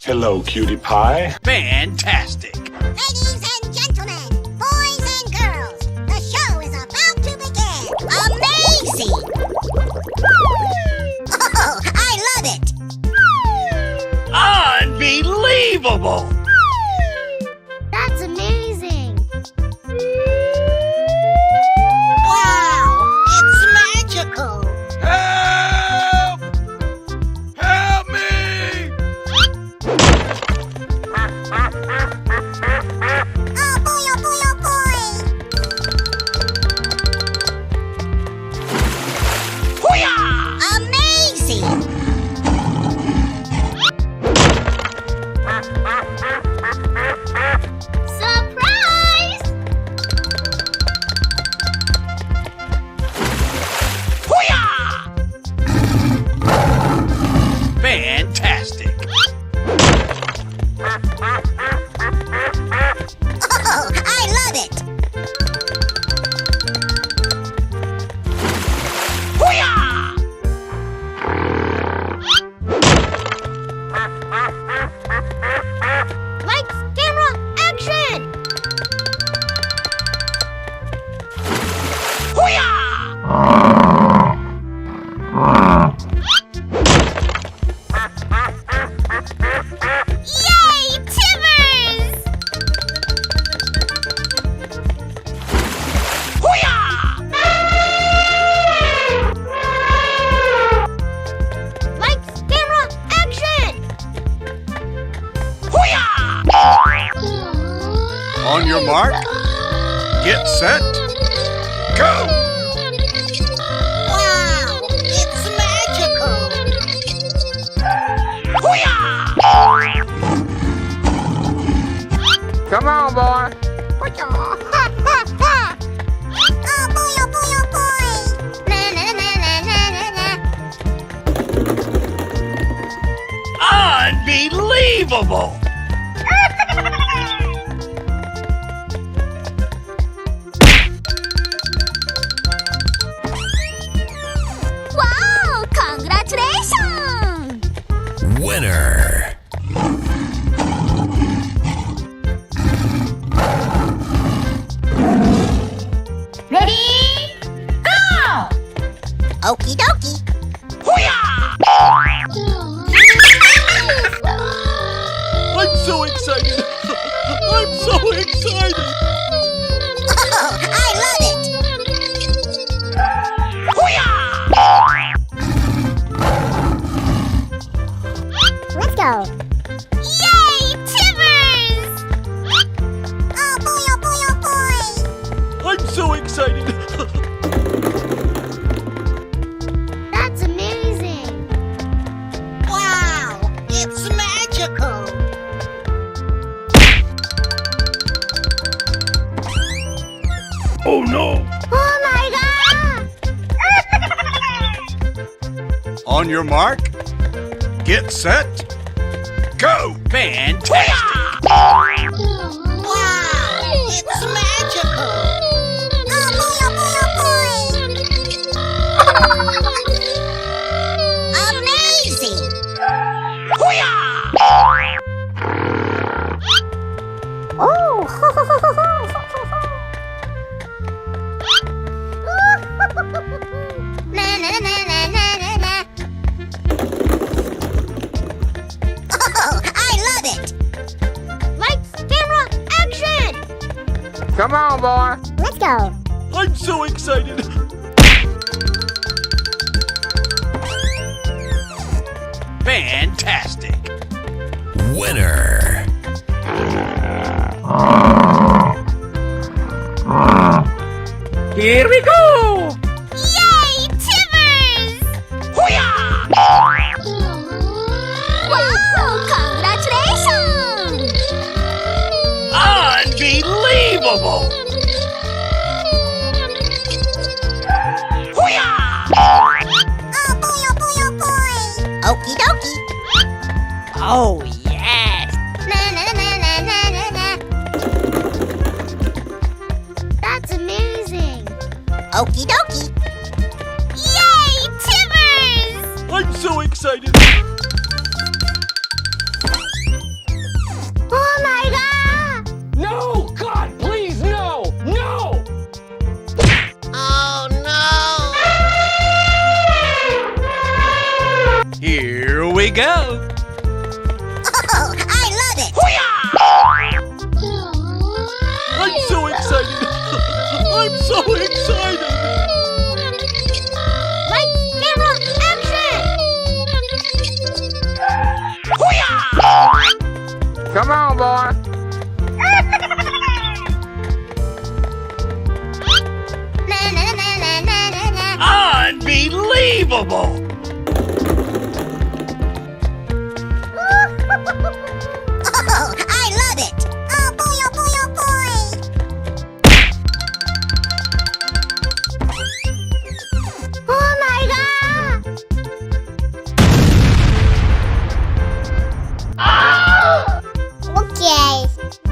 Hello, cutie pie. Fantastic! Ladies and gentlemen, boys and girls, the show is about to begin. Amazing! Oh, I love it! Unbelievable! That's amazing! Wow, it's magical! Help! Help me! Oh boy, oh boy, oh boy! Hoo-yah! Amazing! Surprise! Hoo-yah! Fantastic! Oh, I love it! Hoo-yah! Lights, camera, action! Hoo-yah! Yay, Timbers! Hoo-yah! Lights, camera, action! Hoo-yah! On your mark, get set, go! Wow, it's magical! Hoo-yah! Come on, boy. Oh boy, oh boy, oh boy! Na na na na na na na. Unbelievable! Wow, congratulations! Winner! Ready? Go! Okie dokie. Hoo-yah! I'm so excited! I'm so excited! Oh, I love it! Hoo-yah! Let's go. Yay, Timbers! Oh boy, oh boy, oh boy! I'm so excited! That's amazing! Wow, it's magical! Oh no! Oh my god! On your mark, get set, go! Fantastic! Wow, it's magical! Oh boy, oh boy, oh boy! Amazing! Hoo-yah! Oh! Na na na na na na na. Oh, I love it! Lights, camera, action! Come on, boy. Let's go. I'm so excited! Fantastic! Winner! Here we go. Yay, Timbers! Hoo-yah! Wow, congratulations! Unbelievable! Hoo-yah! Oh boy, oh boy, oh boy! Okie dokie. Oh yes! Na na na na na na na. That's amazing. Okie dokie. Yay, Timbers! I'm so excited! go. Oh, I love it! I'm so excited. I'm so excited. Lights, camera, action! Come on, boy. Na na na na na na na. Unbelievable. Oh, I love it! Oh boy, oh boy, oh boy! Oh my god! Okay.